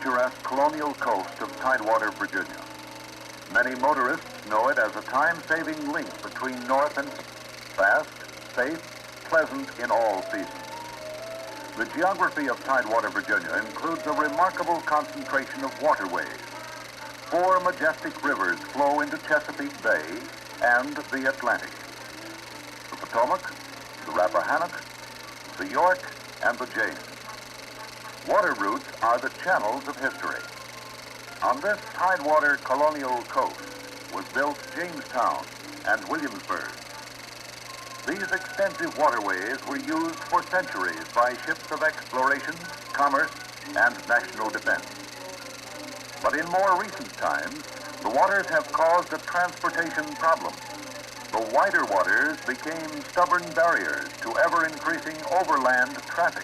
picturesque colonial coast of Tidewater, Virginia. Many motorists know it as a time-saving link between north and fast, safe, pleasant in all seasons. The geography of Tidewater, Virginia includes a remarkable concentration of waterways. 4 majestic rivers flow into Chesapeake Bay and the Atlantic: the Potomac, the Rappahannock, the York, and the James. Water routes are the channels of history. On this Tidewater colonial coast was built Jamestown and Williamsburg. These extensive waterways were used for centuries by ships of exploration, commerce, and national defense. But in more recent times, the waters have caused a transportation problem. The wider waters became stubborn barriers to ever-increasing overland traffic.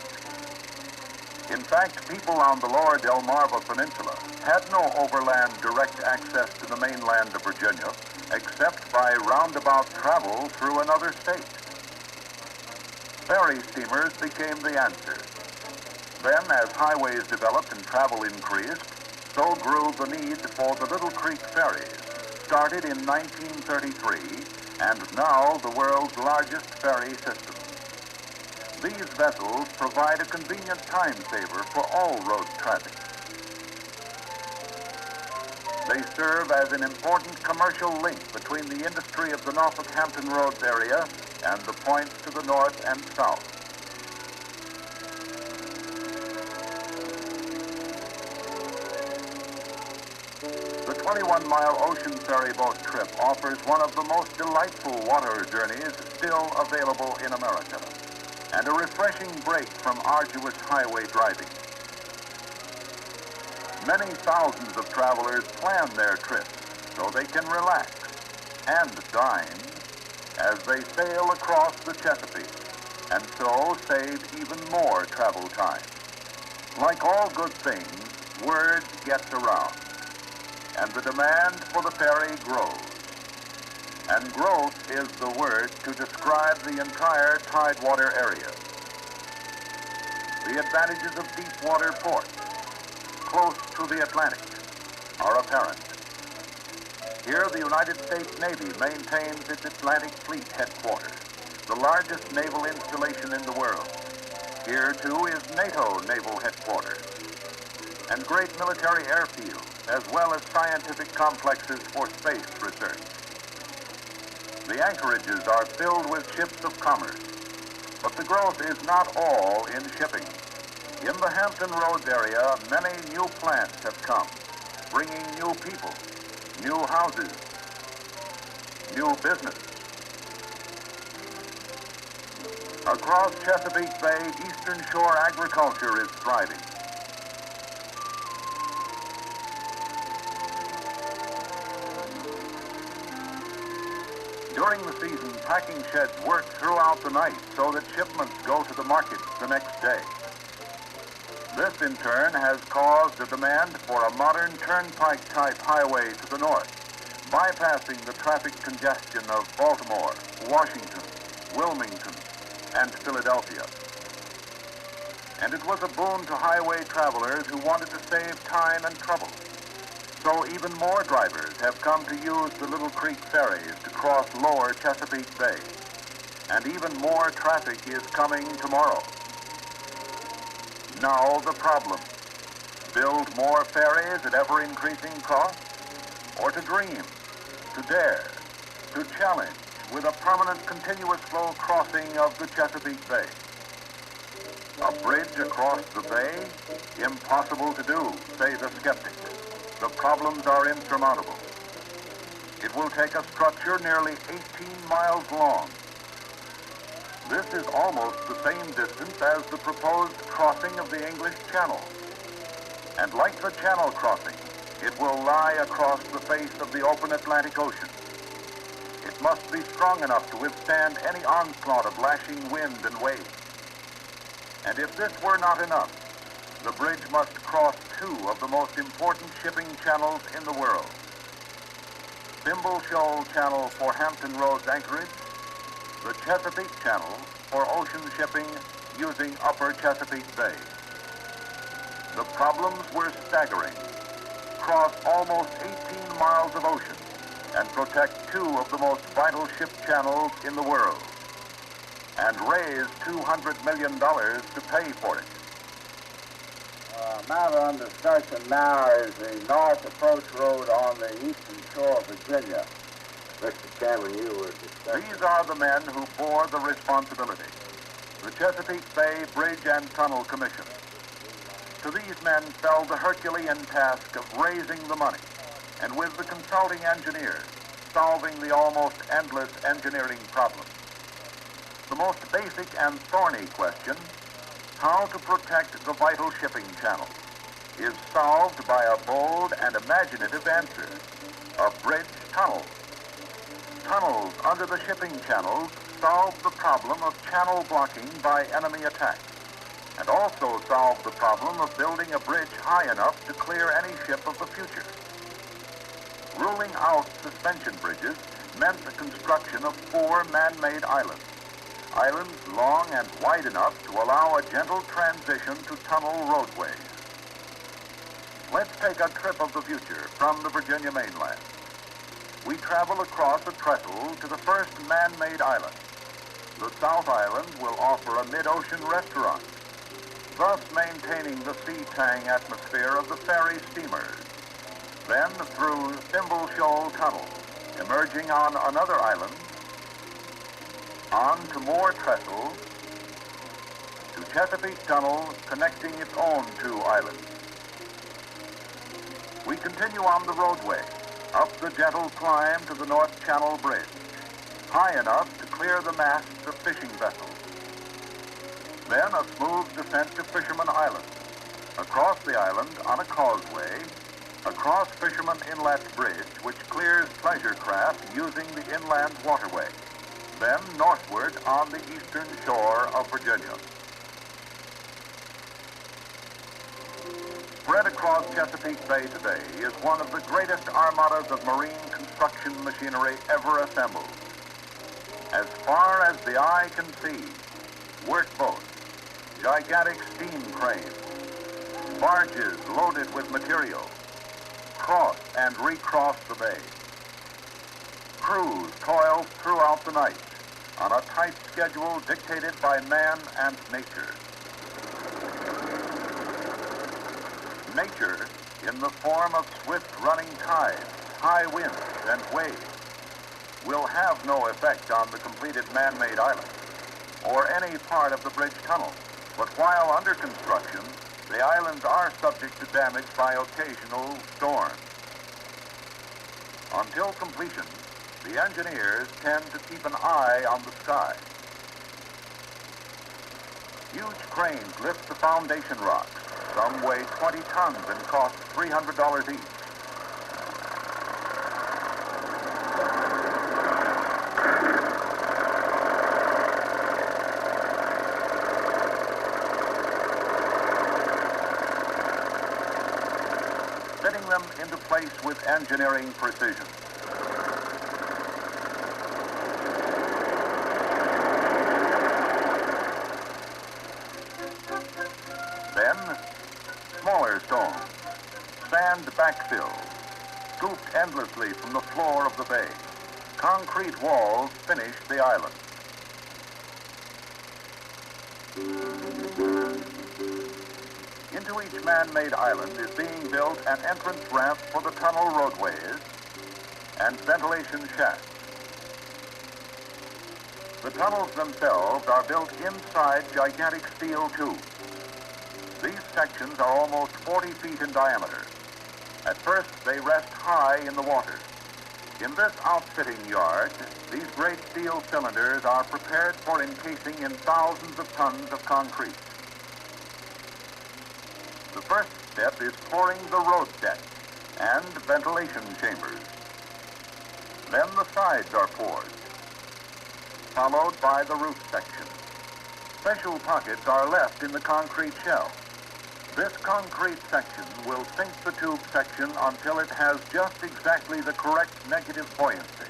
In fact, people on the lower Delmarva Peninsula had no overland direct access to the mainland of Virginia except by roundabout travel through another state. Ferry steamers became the answer. Then, as highways developed and travel increased, so grew the need for the Little Creek ferries, started in 1933 and now the world's largest ferry system. These vessels provide a convenient time saver for all road traffic. They serve as an important commercial link between the industry of the Norfolk Hampton Roads area and the points to the north and south. The 21-mile ocean ferry boat trip offers one of the most delightful water journeys still available in America, and a refreshing break from arduous highway driving. Many thousands of travelers plan their trips so they can relax and dine as they sail across the Chesapeake, and so save even more travel time. Like all good things, word gets around, and the demand for the ferry grows. And growth is the word to describe the entire Tidewater area. The advantages of deep water ports, close to the Atlantic, are apparent. Here, the United States Navy maintains its Atlantic Fleet headquarters, the largest naval installation in the world. Here, too, is NATO naval headquarters, and great military airfields, as well as scientific complexes for space research. The anchorages are filled with ships of commerce, but the growth is not all in shipping. In the Hampton Roads area, many new plants have come, bringing new people, new houses, new business. Across Chesapeake Bay, Eastern Shore agriculture is thriving. During the season, packing sheds work throughout the night so that shipments go to the markets the next day. This, in turn, has caused a demand for a modern turnpike-type highway to the north, bypassing the traffic congestion of Baltimore, Washington, Wilmington, and Philadelphia. And it was a boon to highway travelers who wanted to save time and trouble. So even more drivers have come to use the Little Creek ferries to cross lower Chesapeake Bay. And even more traffic is coming tomorrow. Now the problem: build more ferries at ever-increasing cost, or to dream, to dare, to challenge with a permanent continuous flow crossing of the Chesapeake Bay. A bridge across the bay? Impossible to do, say the skeptics. The problems are insurmountable. It will take a structure nearly 18 miles long. This is almost the same distance as the proposed crossing of the English Channel. And like the Channel crossing, it will lie across the face of the open Atlantic Ocean. It must be strong enough to withstand any onslaught of lashing wind and waves. And if this were not enough, the bridge must cross 2 of the most important shipping channels in the world: Thimble Shoal Channel for Hampton Roads anchorage, the Chesapeake Channel for ocean shipping using Upper Chesapeake Bay. The problems were staggering. Cross almost 18 miles of ocean and protect two of the most vital ship channels in the world. And raise $200 million to pay for it. Matter under discussion now is the north approach road on the eastern shore of Virginia. Mr. Chairman, you were discussing. These are the men who bore the responsibility. The Chesapeake Bay Bridge and Tunnel Commission. To these men fell the Herculean task of raising the money, and with the consulting engineers, solving the almost endless engineering problems. The most basic and thorny question, how to protect the vital shipping channel, is solved by a bold and imaginative answer, a bridge tunnel. Tunnels under the shipping channels solve the problem of channel blocking by enemy attack, and also solve the problem of building a bridge high enough to clear any ship of the future. Ruling out suspension bridges meant the construction of 4 man-made islands. Islands long and wide enough to allow a gentle transition to tunnel roadways. Let's take a trip of the future from the Virginia mainland. We travel across a trestle to the first man-made island. The South Island will offer a mid-ocean restaurant, thus maintaining the sea tang atmosphere of the ferry steamers. Then through Thimble Shoal Tunnel, emerging on another island, on to more trestles, to Chesapeake Tunnel, connecting its own 2 islands. We continue on the roadway, up the gentle climb to the North Channel Bridge, high enough to clear the masts of fishing vessels. Then a smooth descent to Fisherman Island, across the island on a causeway, across Fisherman Inlet Bridge, which clears pleasure craft using the inland waterway. Then northward on the eastern shore of Virginia. Spread across Chesapeake Bay today is one of the greatest armadas of marine construction machinery ever assembled. As far as the eye can see, workboats, gigantic steam cranes, barges loaded with material, cross and recross the bay. Crews toil throughout the night on a tight schedule dictated by man and nature. Nature, in the form of swift running tides, high winds, and waves, will have no effect on the completed man-made island or any part of the bridge tunnel. But while under construction, the islands are subject to damage by occasional storms. Until completion, the engineers tend to keep an eye on the sky. Huge cranes lift the foundation rocks. Some weigh 20 tons and cost $300 each. Fitting them into place with engineering precision. Then, smaller stones, sand backfill, scooped endlessly from the floor of the bay. Concrete walls finish the island. Into each man-made island is being built an entrance ramp for the tunnel roadways and ventilation shafts. The tunnels themselves are built inside gigantic steel tubes. These sections are almost 40 feet in diameter. At first, they rest high in the water. In this outfitting yard, these great steel cylinders are prepared for encasing in thousands of tons of concrete. The first step is pouring the road deck and ventilation chambers. Then the sides are poured, followed by the roof section. Special pockets are left in the concrete shell. This concrete section will sink the tube section until it has just exactly the correct negative buoyancy.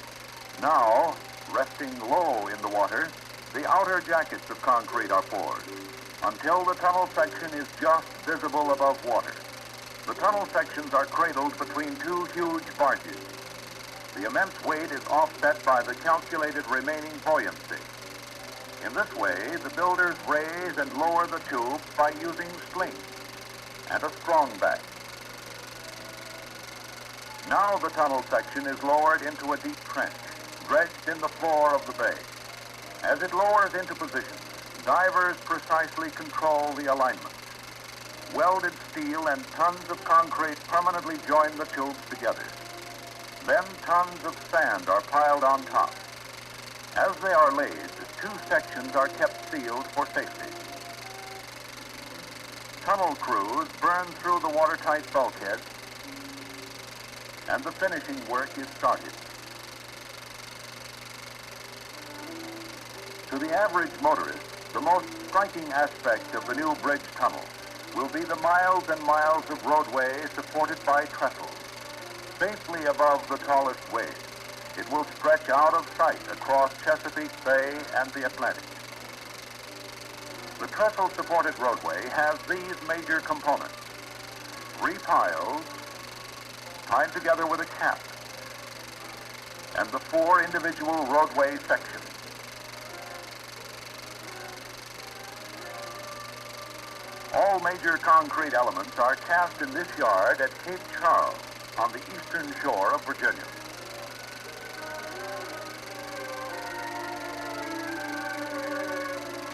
Now, resting low in the water, the outer jackets of concrete are poured. until the tunnel section is just visible above water. The tunnel sections are cradled between two huge barges. The immense weight is offset by the calculated remaining buoyancy. In this way, the builders raise and lower the tube by using slings and a strong back. Now the tunnel section is lowered into a deep trench, dredged in the floor of the bay. As it lowers into position, divers precisely control the alignment. Welded steel and tons of concrete permanently join the tubes together. Then tons of sand are piled on top. As they are laid, two sections are kept sealed for safety. Tunnel crews burn through the watertight bulkheads, and the finishing work is started. To the average motorist, the most striking aspect of the new bridge tunnel will be the miles and miles of roadway supported by trestles. Safely above the tallest waves, it will stretch out of sight across Chesapeake Bay and the Atlantic. The trestle-supported roadway has these major components: 3 piles tied together with a cap, and the 4 individual roadway sections. All major concrete elements are cast in this yard at Cape Charles on the eastern shore of Virginia.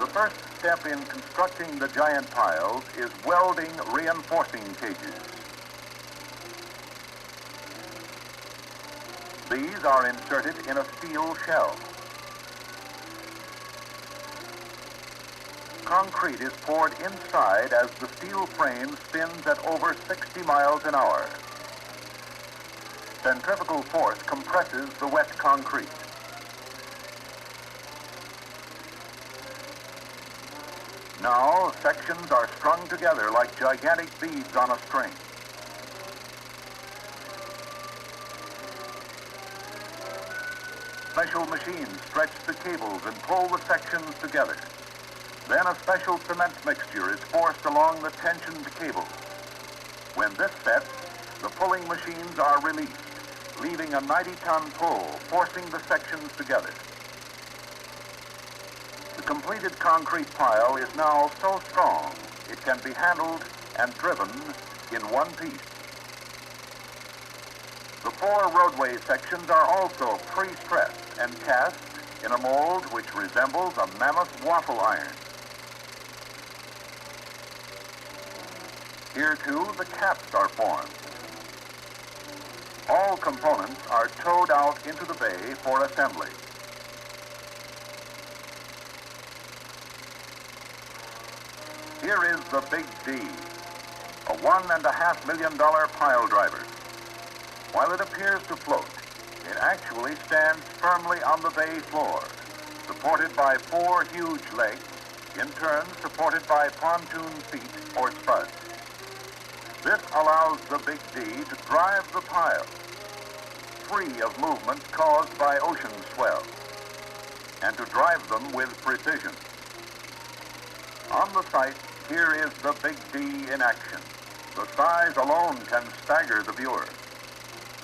The first step in constructing the giant piles is welding reinforcing cages. These are inserted in a steel shell. Concrete is poured inside as the steel frame spins at over 60 miles an hour. Centrifugal force compresses the wet concrete. Now, sections are strung together like gigantic beads on a string. Special machines stretch the cables and pull the sections together. Then a special cement mixture is forced along the tensioned cables. When this sets, the pulling machines are released, leaving a 90-ton pull, forcing the sections together. The completed concrete pile is now so strong, it can be handled and driven in one piece. The 4 roadway sections are also pre-stressed and cast in a mold which resembles a mammoth waffle iron. Here, too, the caps are formed. All components are towed out into the bay for assembly. Here is the Big D, a $1.5 million pile driver. While it appears to float, it actually stands firmly on the bay floor, supported by 4 huge legs, in turn supported by pontoon feet or spuds. This allows the Big D to drive the pile, free of movements caused by ocean swell, and to drive them with precision. On the site, here is the Big D in action. The size alone can stagger the viewer.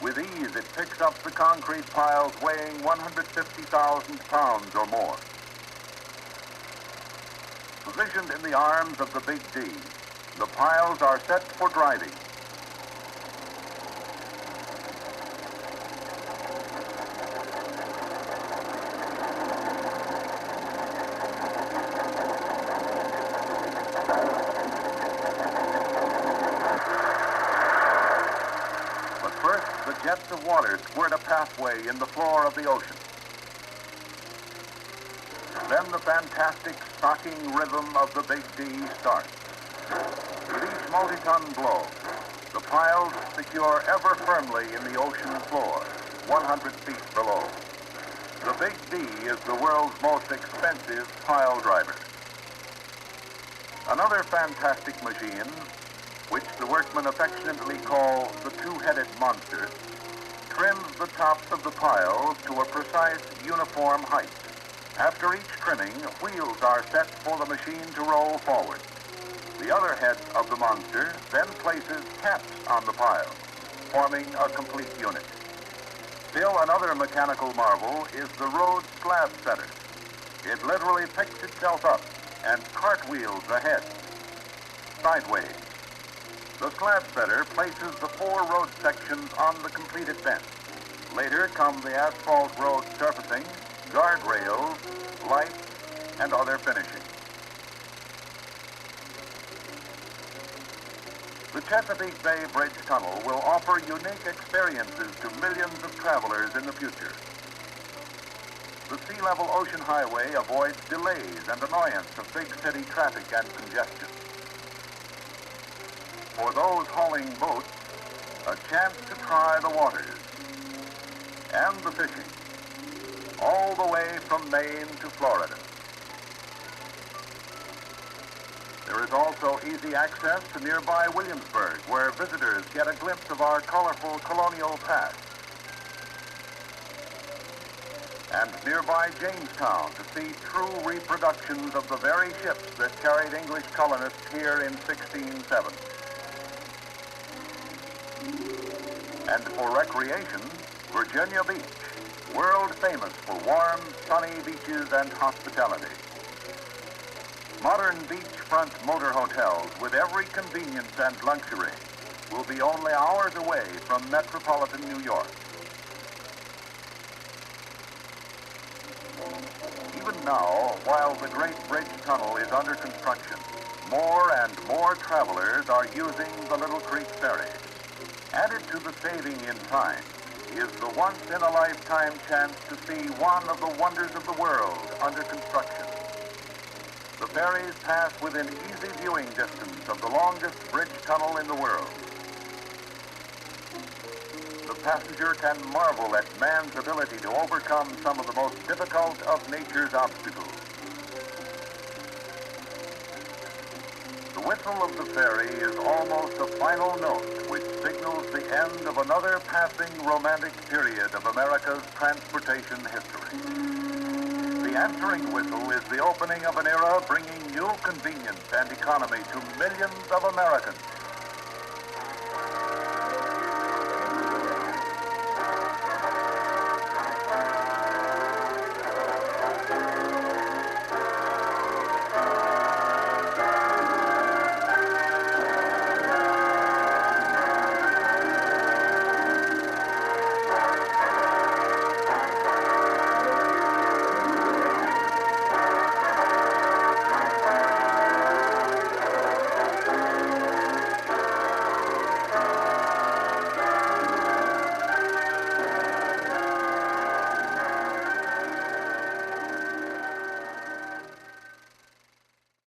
With ease, it picks up the concrete piles weighing 150,000 pounds or more. Positioned in the arms of the Big D, the piles are set for driving. But first, the jets of water squirt a pathway in the floor of the ocean. Then the fantastic stocking rhythm of the Big D starts. With each multi-ton blow, the piles secure ever firmly in the ocean floor, 100 feet below. The Big D is the world's most expensive pile driver. Another fantastic machine, which the workmen affectionately call the two-headed monster, trims the tops of the piles to a precise uniform height. After each trimming, wheels are set for the machine to roll forward. The other head of the monster then places caps on the pile, forming a complete unit. Still another mechanical marvel is the road slab setter. It literally picks itself up and cartwheels ahead, sideways. The slab setter places the 4 road sections on the completed bench. Later come the asphalt road surfacing, guardrails, lights, and other finishing. The Chesapeake Bay Bridge Tunnel will offer unique experiences to millions of travelers in the future. The sea-level ocean highway avoids delays and annoyance of big city traffic and congestion. For those hauling boats, a chance to try the waters and the fishing, all the way from Maine to Florida. There is also easy access to nearby Williamsburg, where visitors get a glimpse of our colorful colonial past, and nearby Jamestown to see true reproductions of the very ships that carried English colonists here in 1607. And for recreation, Virginia Beach, world famous for warm, sunny beaches and hospitality. Modern beachfront motor hotels with every convenience and luxury will be only hours away from metropolitan New York. Even now, while the Great Bridge Tunnel is under construction, more and more travelers are using the Little Creek ferry. Added to the saving in time is the once-in-a-lifetime chance to see one of the wonders of the world under construction. The ferries pass within easy viewing distance of the longest bridge tunnel in the world. The passenger can marvel at man's ability to overcome some of the most difficult of nature's obstacles. The whistle of the ferry is almost a final note which signals the end of another passing romantic period of America's transportation history. The answering whistle is the opening of an era bringing new convenience and economy to millions of Americans.